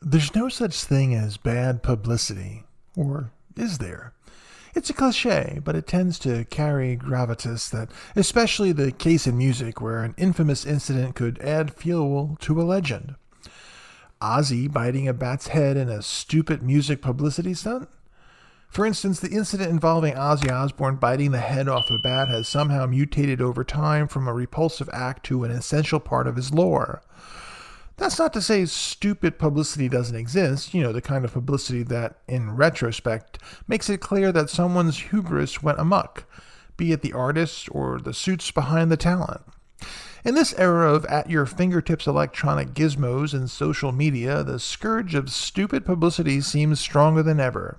There's no such thing as bad publicity, or is there? It's a cliché, but it tends to carry gravitas that, especially the case in music where an infamous incident could add fuel to a legend. Ozzy biting a bat's head in a stupid music publicity stunt? For instance, the incident involving Ozzy Osbourne biting the head off a bat has somehow mutated over time from a repulsive act to an essential part of his lore. That's not to say stupid publicity doesn't exist, the kind of publicity that, in retrospect, makes it clear that someone's hubris went amok, be it the artist or the suits behind the talent. In this era of at-your-fingertips electronic gizmos and social media, the scourge of stupid publicity seems stronger than ever,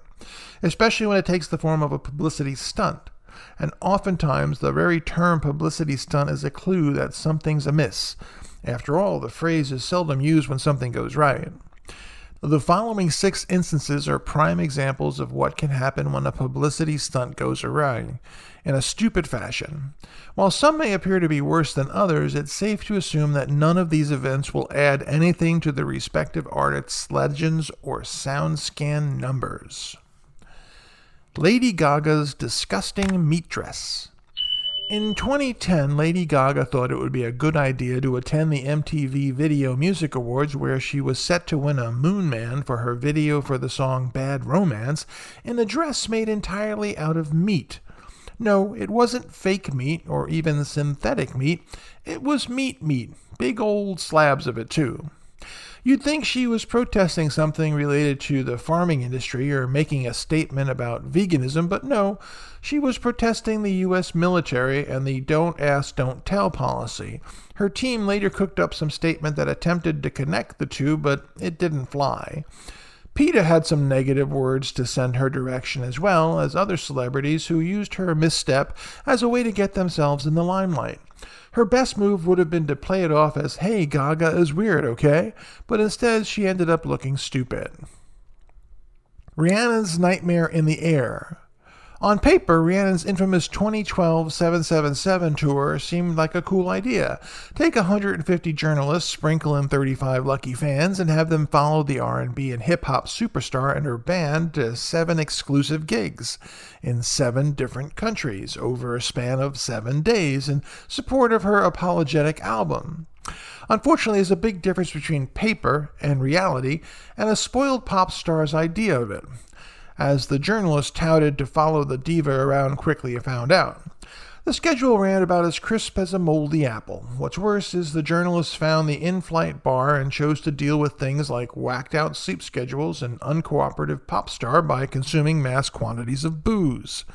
especially when it takes the form of a publicity stunt. And oftentimes, the very term publicity stunt is a clue that something's amiss. After all, the phrase is seldom used when something goes right. The following 6 instances are prime examples of what can happen when a publicity stunt goes awry, in a stupid fashion. While some may appear to be worse than others, it's safe to assume that none of these events will add anything to the respective artists' legends or Soundscan numbers. Lady Gaga's disgusting meat dress. In 2010, Lady Gaga thought it would be a good idea to attend the MTV Video Music Awards, where she was set to win a Moon Man for her video for the song Bad Romance in a dress made entirely out of meat. No, it wasn't fake meat or even synthetic meat. It was meat, big old slabs of it too. You'd think she was protesting something related to the farming industry or making a statement about veganism, but no, she was protesting the U.S. military and the don't ask, don't tell policy. Her team later cooked up some statement that attempted to connect the two, but it didn't fly. PETA had some negative words to send her direction, as well as other celebrities who used her misstep as a way to get themselves in the limelight. Her best move would have been to play it off as, hey, Gaga is weird, okay? But instead, she ended up looking stupid. Rihanna's Nightmare in the Air. On paper, Rihanna's infamous 2012 777 tour seemed like a cool idea. Take 150 journalists, sprinkle in 35 lucky fans, and have them follow the R&B and hip-hop superstar and her band to 7 exclusive gigs in 7 different countries over a span of 7 days in support of her apologetic album. Unfortunately, there's a big difference between paper and reality, and a spoiled pop star's idea of it, as the journalist touted to follow the diva around quickly found out. The schedule ran about as crisp as a moldy apple. What's worse is the journalist found the in-flight bar and chose to deal with things like whacked-out sleep schedules and uncooperative pop star by consuming mass quantities of booze.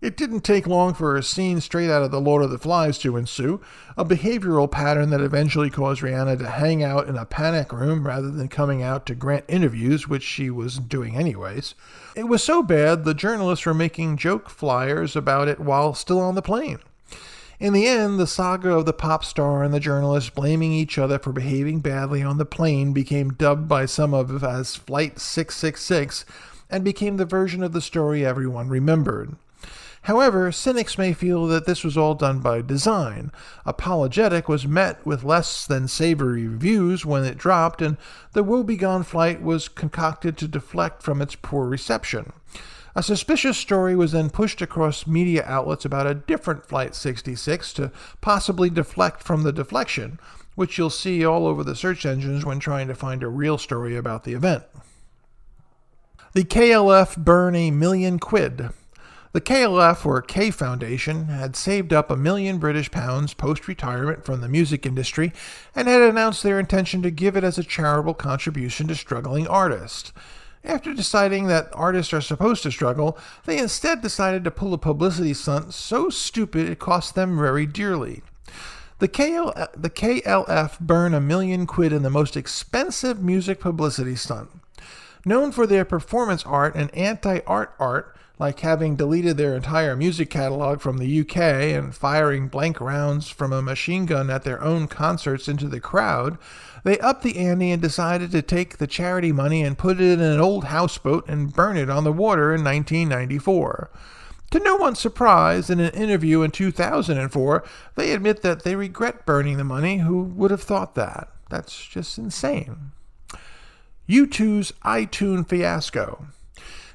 It didn't take long for a scene straight out of The Lord of the Flies to ensue, a behavioral pattern that eventually caused Rihanna to hang out in a panic room rather than coming out to grant interviews, which she was doing anyways. It was so bad, the journalists were making joke flyers about it while still on the plane. In the end, the saga of the pop star and the journalist blaming each other for behaving badly on the plane became dubbed by some of us as Flight 666 and became the version of the story everyone remembered. However, cynics may feel that this was all done by design. Apologetic was met with less than savory reviews when it dropped, and the woebegone flight was concocted to deflect from its poor reception. A suspicious story was then pushed across media outlets about a different Flight 66 to possibly deflect from the deflection, which you'll see all over the search engines when trying to find a real story about the event. The KLF burn £1 million. The KLF, or K Foundation, had saved up £1 million British post-retirement from the music industry and had announced their intention to give it as a charitable contribution to struggling artists. After deciding that artists are supposed to struggle, they instead decided to pull a publicity stunt so stupid it cost them very dearly. The KLF burned £1 million in the most expensive music publicity stunt. Known for their performance art and anti-art art, like having deleted their entire music catalog from the UK and firing blank rounds from a machine gun at their own concerts into the crowd, they upped the ante and decided to take the charity money and put it in an old houseboat and burn it on the water in 1994. To no one's surprise, in an interview in 2004, they admit that they regret burning the money. Who would have thought that? That's just insane. U2's iTunes fiasco.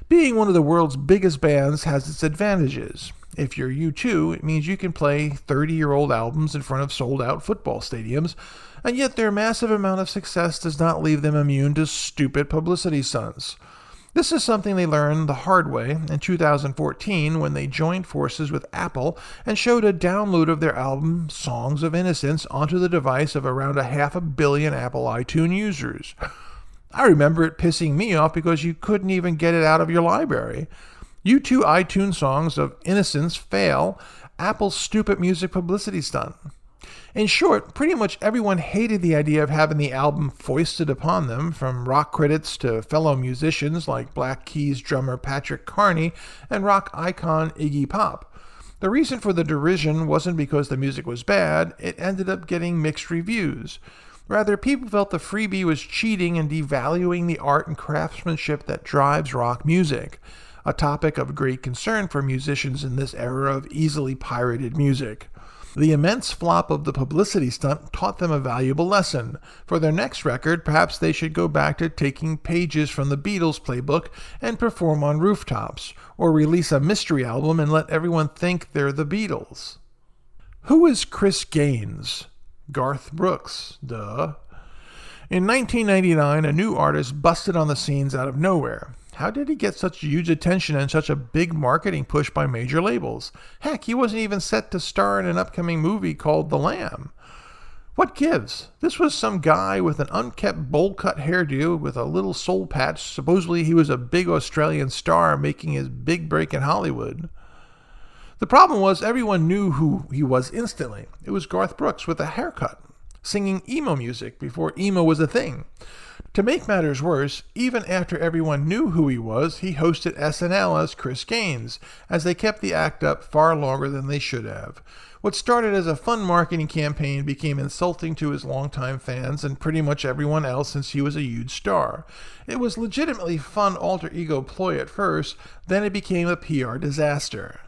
Being one of the world's biggest bands has its advantages. If you're U2, it means you can play 30-year-old albums in front of sold-out football stadiums, and yet their massive amount of success does not leave them immune to stupid publicity stunts. This is something they learned the hard way in 2014 when they joined forces with Apple and showed a download of their album Songs of Innocence onto the device of around 500 million Apple iTunes users. I remember it pissing me off because you couldn't even get it out of your library. U2 iTunes Songs of Innocence fail Apple's stupid music publicity stunt. In short, pretty much everyone hated the idea of having the album foisted upon them, from rock critics to fellow musicians like Black Keys drummer Patrick Carney and rock icon Iggy Pop. The reason for the derision wasn't because the music was bad, it ended up getting mixed reviews. Rather, people felt the freebie was cheating and devaluing the art and craftsmanship that drives rock music, a topic of great concern for musicians in this era of easily pirated music. The immense flop of the publicity stunt taught them a valuable lesson. For their next record, perhaps they should go back to taking pages from the Beatles playbook and perform on rooftops, or release a mystery album and let everyone think they're the Beatles. Who is Chris Gaines? Garth Brooks, duh. In 1999, a new artist busted on the scenes out of nowhere. How did he get such huge attention and such a big marketing push by major labels? Heck, he wasn't even set to star in an upcoming movie called The Lamb. What gives? This was some guy with an unkept bowl-cut hairdo with a little soul patch. Supposedly he was a big Australian star making his big break in Hollywood. The problem was everyone knew who he was instantly. It was Garth Brooks with a haircut, singing emo music before emo was a thing. To make matters worse, even after everyone knew who he was, he hosted SNL as Chris Gaines, as they kept the act up far longer than they should have. What started as a fun marketing campaign became insulting to his longtime fans and pretty much everyone else since he was a huge star. It was legitimately fun alter ego ploy at first, then it became a PR disaster.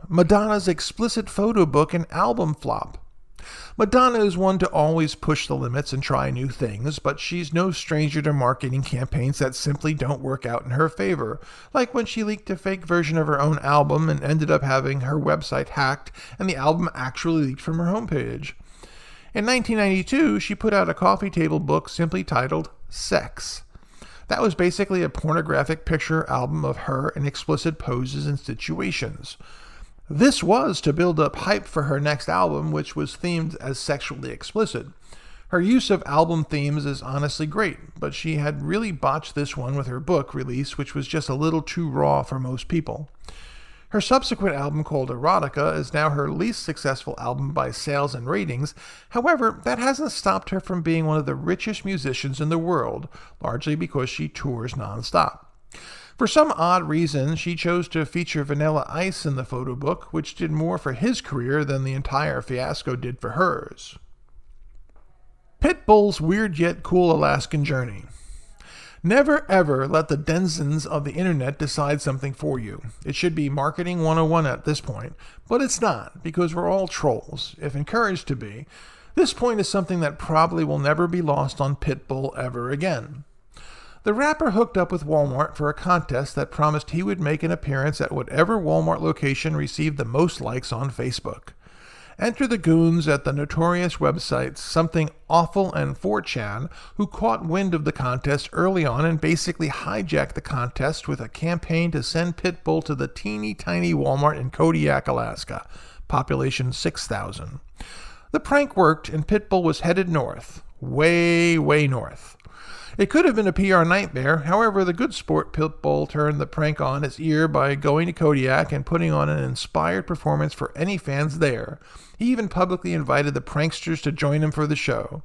Madonna's explicit photo book and album flop. Madonna is one to always push the limits and try new things, but she's no stranger to marketing campaigns that simply don't work out in her favor, like when she leaked a fake version of her own album and ended up having her website hacked and the album actually leaked from her homepage. In 1992, she put out a coffee table book simply titled Sex. That was basically a pornographic picture album of her in explicit poses and situations. This was to build up hype for her next album, which was themed as sexually explicit. Her use of album themes is honestly great, but she had really botched this one with her book release, which was just a little too raw for most people. Her subsequent album called Erotica is now her least successful album by sales and ratings. However, that hasn't stopped her from being one of the richest musicians in the world, largely because she tours nonstop. For some odd reason, she chose to feature Vanilla Ice in the photo book, which did more for his career than the entire fiasco did for hers. Pitbull's weird yet cool Alaskan journey. Never ever let the denizens of the internet decide something for you. It should be marketing 101 at this point, but it's not, because we're all trolls, if encouraged to be. This point is something that probably will never be lost on Pitbull ever again. The rapper hooked up with Walmart for a contest that promised he would make an appearance at whatever Walmart location received the most likes on Facebook. Enter the goons at the notorious website Something Awful and 4chan, who caught wind of the contest early on and basically hijacked the contest with a campaign to send Pitbull to the teeny tiny Walmart in Kodiak, Alaska, population 6,000. The prank worked and Pitbull was headed north, way north. It could have been a PR nightmare. However, the good sport Pitbull turned the prank on its ear by going to Kodiak and putting on an inspired performance for any fans there. He even publicly invited the pranksters to join him for the show.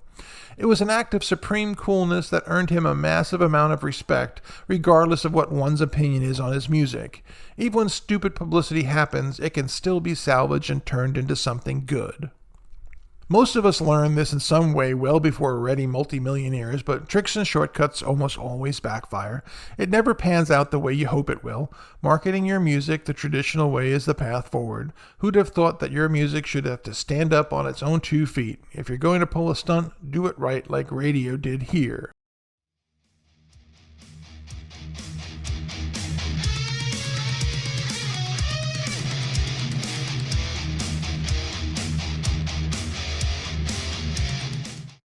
It was an act of supreme coolness that earned him a massive amount of respect, regardless of what one's opinion is on his music. Even when stupid publicity happens, it can still be salvaged and turned into something good. Most of us learn this in some way well before we're ready multimillionaires, but tricks and shortcuts almost always backfire. It never pans out the way you hope it will. Marketing your music the traditional way is the path forward. Who'd have thought that your music should have to stand up on its own 2 feet? If you're going to pull a stunt, do it right like radio did here.